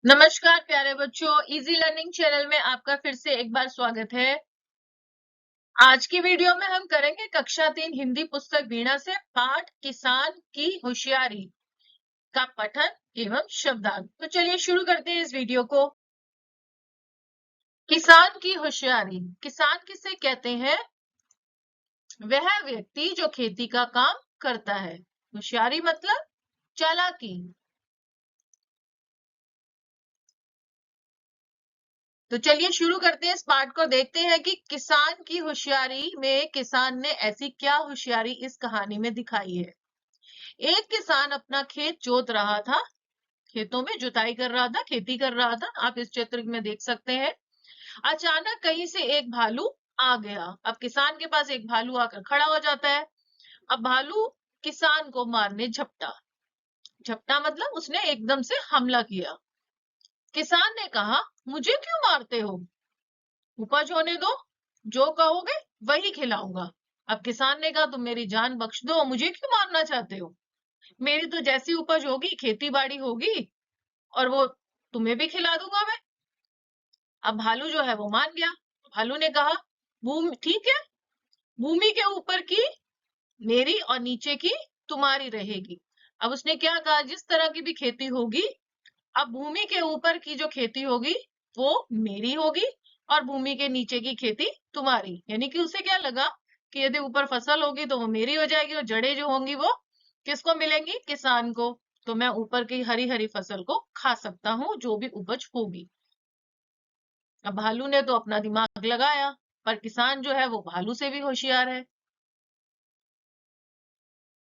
नमस्कार प्यारे बच्चों, इजी लर्निंग चैनल में आपका फिर से एक बार स्वागत है। आज की वीडियो में हम करेंगे कक्षा 3 हिंदी पुस्तक वीणा से पाठ किसान की होशियारी का पठन एवं शब्दार्थ। तो चलिए शुरू करते हैं इस वीडियो को। किसान की होशियारी। किसान किसे कहते हैं? वह व्यक्ति जो खेती का काम करता है। होशियारी मतलब चालाकी। तो चलिए शुरू करते हैं इस पाठ को। देखते हैं कि किसान की होशियारी में किसान ने ऐसी क्या होशियारी इस कहानी में दिखाई है। एक किसान अपना खेत जोत रहा था। खेतों में जुताई कर रहा था, खेती कर रहा था। आप इस चित्र में देख सकते हैं। अचानक कहीं से एक भालू आ गया। अब किसान के पास एक भालू आकर खड़ा हो जाता है। अब भालू किसान को मारने झपटा। झपटा मतलब उसने एकदम से हमला किया। किसान ने कहा, मुझे क्यों मारते हो? उपज होने दो, जो कहोगे वही खिलाऊंगा। अब किसान ने कहा, तुम मेरी जान बख्श दो, मुझे क्यों मारना चाहते हो? मेरी तो जैसी उपज होगी, खेती बाड़ी होगी, और वो तुम्हें भी खिला दूंगा मैं। अब भालू जो है वो मान गया। भालू ने कहा, भूमि ठीक है, भूमि के ऊपर की मेरी और नीचे की तुम्हारी रहेगी। अब उसने क्या कहा, जिस तरह की भी खेती होगी, अब भूमि के ऊपर की जो खेती होगी वो मेरी होगी, और भूमि के नीचे की खेती तुम्हारी। यानी कि उसे क्या लगा कि यदि ऊपर फसल होगी तो वो मेरी हो जाएगी, और जड़ें जो होंगी वो किसको मिलेंगी? किसान को। तो मैं ऊपर की हरी हरी फसल को खा सकता हूँ, जो भी उपज होगी। अब भालू ने तो अपना दिमाग लगाया, पर किसान जो है वो भालू से भी होशियार है।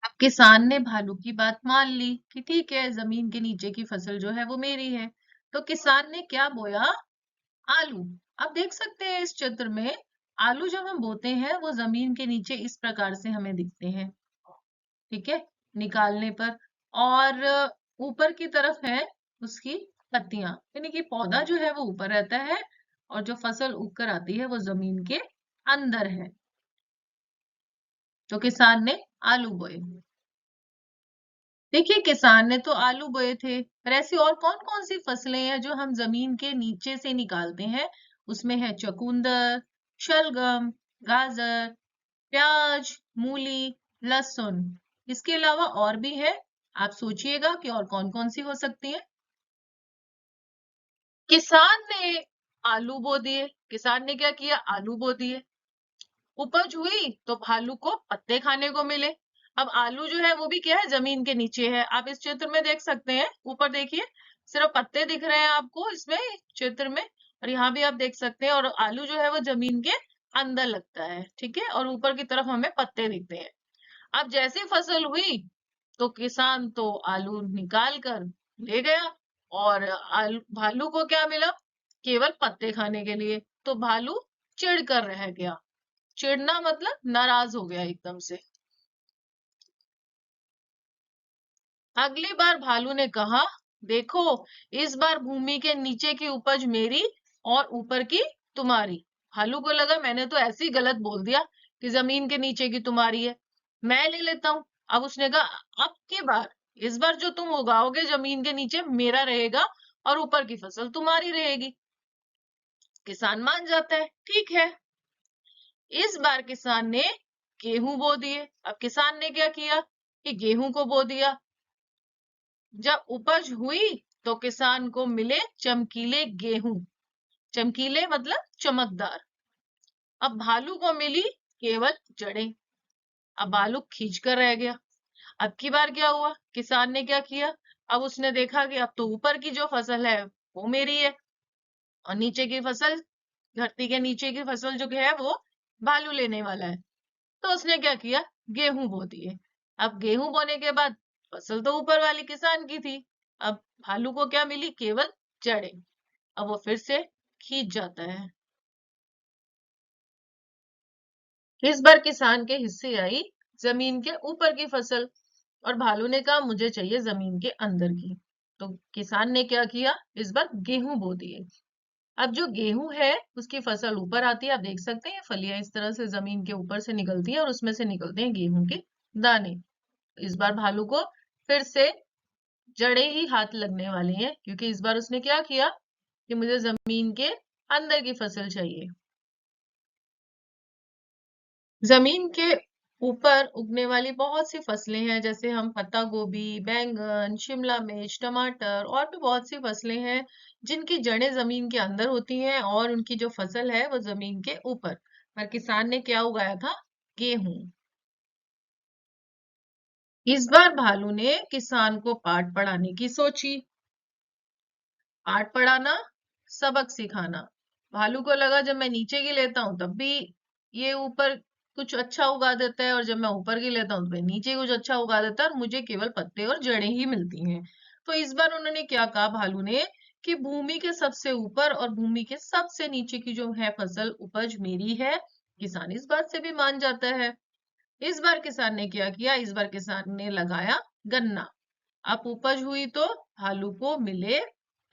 अब किसान ने भालू की बात मान ली कि ठीक है, जमीन के नीचे की फसल जो है वो मेरी है। तो किसान ने क्या बोया? आलू। आप देख सकते हैं इस चित्र में, आलू जब हम बोते हैं वो जमीन के नीचे इस प्रकार से हमें दिखते हैं। ठीक है, निकालने पर। और ऊपर की तरफ है उसकी पत्तियां, यानी कि पौधा जो है वो ऊपर रहता है, और जो फसल उगकर आती है वो जमीन के अंदर है। तो किसान ने आलू बोए। देखिए, किसान ने तो आलू बोए थे, पर ऐसी और कौन कौन सी फसलें हैं जो हम जमीन के नीचे से निकालते हैं? उसमें है चुकंदर, शलगम, गाजर, प्याज, मूली, लहसुन। इसके अलावा और भी है। आप सोचिएगा कि और कौन कौन सी हो सकती है। किसान ने आलू बो दिए। किसान ने क्या किया? आलू बो दिए। उपज हुई तो भालू को पत्ते खाने को मिले। अब आलू जो है वो भी क्या है? जमीन के नीचे है। आप इस चित्र में देख सकते हैं, ऊपर देखिए, सिर्फ पत्ते दिख रहे हैं आपको इसमें चित्र में, और यहाँ भी आप देख सकते हैं। और आलू जो है वो जमीन के अंदर लगता है, ठीक है, और ऊपर की तरफ हमें पत्ते दिखते हैं। अब जैसी फसल हुई तो किसान तो आलू निकाल कर ले गया, और भालू को क्या मिला? केवल पत्ते खाने के लिए। तो भालू चिढ़ कर रह गया। चिढ़ना मतलब नाराज हो गया एकदम से। अगली बार भालू ने कहा, देखो, इस बार भूमि के नीचे की उपज मेरी और ऊपर की तुम्हारी। भालू को लगा मैंने तो ऐसे ही गलत बोल दिया कि जमीन के नीचे की तुम्हारी है, मैं ले लेता हूं। अब उसने कहा, अब की बार, इस बार जो तुम उगाओगे जमीन के नीचे मेरा रहेगा, और ऊपर की फसल तुम्हारी रहेगी। किसान मान जाता है, ठीक है। इस बार किसान ने गेहूं बो दिए। अब किसान ने क्या किया कि गेहूं को बो दिया। जब उपज हुई तो किसान को मिले चमकीले गेहूं। चमकीले मतलब चमकदार। अब भालू को मिली केवल जड़ें। अब भालू खींच कर रह गया। अब की बार क्या हुआ? किसान ने क्या किया? अब उसने देखा कि अब तो ऊपर की जो फसल है वो मेरी है, और नीचे की फसल, धरती के नीचे की फसल जो है वो भालू लेने वाला है। तो उसने क्या किया? गेहूं बो दिए। अब गेहूं बोने के बाद फसल तो ऊपर वाली किसान की थी। अब भालू को क्या मिली? केवल जड़ें। अब वो फिर से खींच जाता है। इस बार किसान के हिस्से आई जमीन के ऊपर की फसल, और भालू ने कहा मुझे चाहिए जमीन के अंदर की। तो किसान ने क्या किया? इस बार गेहूं बो दिए। अब जो गेहूं है उसकी फसल ऊपर आती है। आप देख सकते हैं फलियां इस तरह से जमीन के ऊपर से निकलती है, और उसमें से निकलते हैं गेहूं के दाने। इस बार भालू को फिर से जड़ें ही हाथ लगने वाली हैं, क्योंकि इस बार उसने क्या किया कि मुझे जमीन के अंदर की फसल चाहिए। जमीन के ऊपर उगने वाली बहुत सी फसलें हैं, जैसे हम पत्ता गोभी, बैंगन, शिमला मिर्च, टमाटर और भी बहुत सी फसलें हैं जिनकी जड़ें जमीन के अंदर होती हैं और उनकी जो फसल है वो जमीन के ऊपर। पर किसान ने क्या उगाया था? गेहूं। इस बार भालू ने किसान को पाठ पढ़ाने की सोची। पाठ पढ़ाना, सबक सिखाना। भालू को लगा जब मैं नीचे की लेता हूँ तब भी ये ऊपर कुछ अच्छा उगा देता है, और जब मैं ऊपर की लेता हूँ तो नीचे कुछ अच्छा उगा देता है, और मुझे केवल पत्ते और जड़ें ही मिलती हैं। तो इस बार उन्होंने क्या कहा भालू ने कि भूमि के सबसे ऊपर और भूमि के सबसे नीचे की जो है फसल उपज मेरी है। किसान इस बात से भी मान जाता है। इस बार किसान ने क्या किया? इस बार किसान ने लगाया गन्ना। अब उपज हुई तो भालू को मिले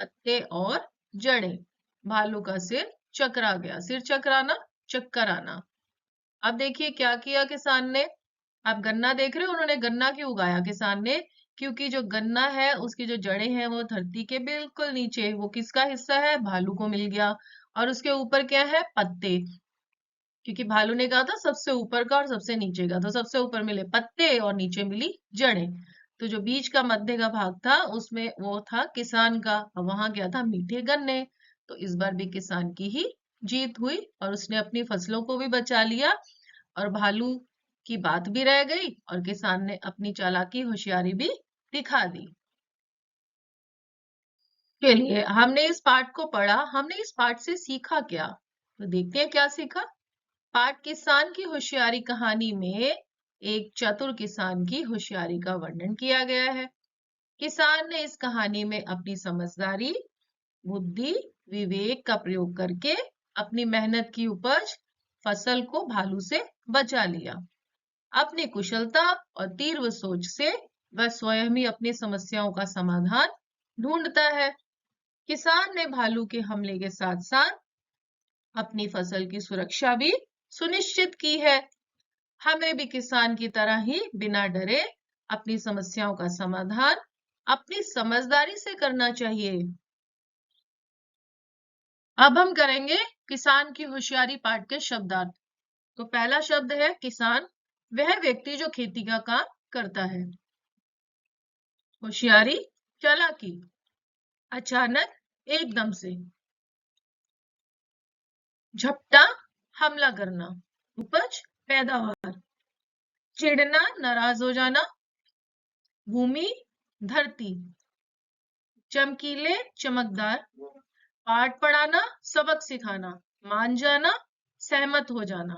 पत्ते और जड़ें। भालू का सिर चकरा गया। सिर चकराना, चक्कर आना। अब देखिए क्या किया किसान ने। आप गन्ना देख रहे हो, उन्होंने गन्ना क्यों उगाया किसान ने? क्योंकि जो गन्ना है उसकी जो जड़ें हैं वो धरती के बिल्कुल नीचे, वो किसका हिस्सा है? भालू को मिल गया। और उसके ऊपर क्या है? पत्ते। क्योंकि भालू ने कहा था सबसे ऊपर का और सबसे नीचे का, तो सबसे ऊपर मिले पत्ते और नीचे मिली जड़ें। तो जो बीच का मध्य का भाग था उसमें वो था किसान का, और वहां गया था मीठे गन्ने। तो इस बार भी किसान की ही जीत हुई और उसने अपनी फसलों को भी बचा लिया, और भालू की बात भी रह गई और किसान ने अपनी चालाकी होशियारी भी दिखा दी। चलिए, हमने इस पाठ को पढ़ा, हमने इस पाठ से सीखा क्या? तो देखते हैं क्या सीखा। पाठ किसान की होशियारी कहानी में एक चतुर किसान की होशियारी का वर्णन किया गया है। किसान ने इस कहानी में अपनी समझदारी, बुद्धि, विवेक का प्रयोग करके अपनी मेहनत की उपज, फसल को भालू से बचा लिया। अपनी कुशलता और तीव्र सोच से वह स्वयं ही अपनी समस्याओं का समाधान ढूंढता है। किसान ने भालू के हमले के साथ साथ अपनी फसल की सुरक्षा भी सुनिश्चित की है। हमें भी किसान की तरह ही बिना डरे अपनी समस्याओं का समाधान अपनी समझदारी से करना चाहिए। अब हम करेंगे किसान की होशियारी पाठ के शब्दार्थ। तो पहला शब्द है किसान, वह व्यक्ति जो खेती का काम करता है। होशियारी, चालाकी, अचानक, एकदम से। झपटा, हमला करना। उपज, पैदावार। चिढ़ना, नाराज हो जाना। भूमि, धरती। चमकीले, चमकदार। पाठ पढ़ाना, सबक सिखाना। मान जाना, सहमत हो जाना।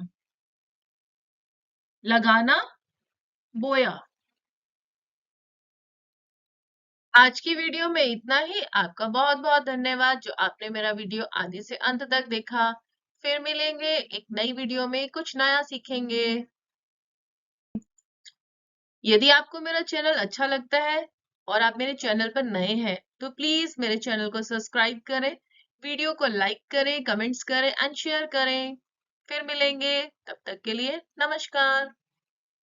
लगाना, बोया। आज की वीडियो में इतना ही। आपका बहुत बहुत धन्यवाद जो आपने मेरा वीडियो आदि से अंत तक देखा। फिर मिलेंगे एक नई वीडियो में, कुछ नया सीखेंगे। यदि आपको मेरा चैनल अच्छा लगता है और आप मेरे चैनल पर नए हैं तो प्लीज मेरे चैनल को सब्सक्राइब करें, वीडियो को लाइक करें, कमेंट्स करें एंड शेयर करें। फिर मिलेंगे, तब तक के लिए नमस्कार।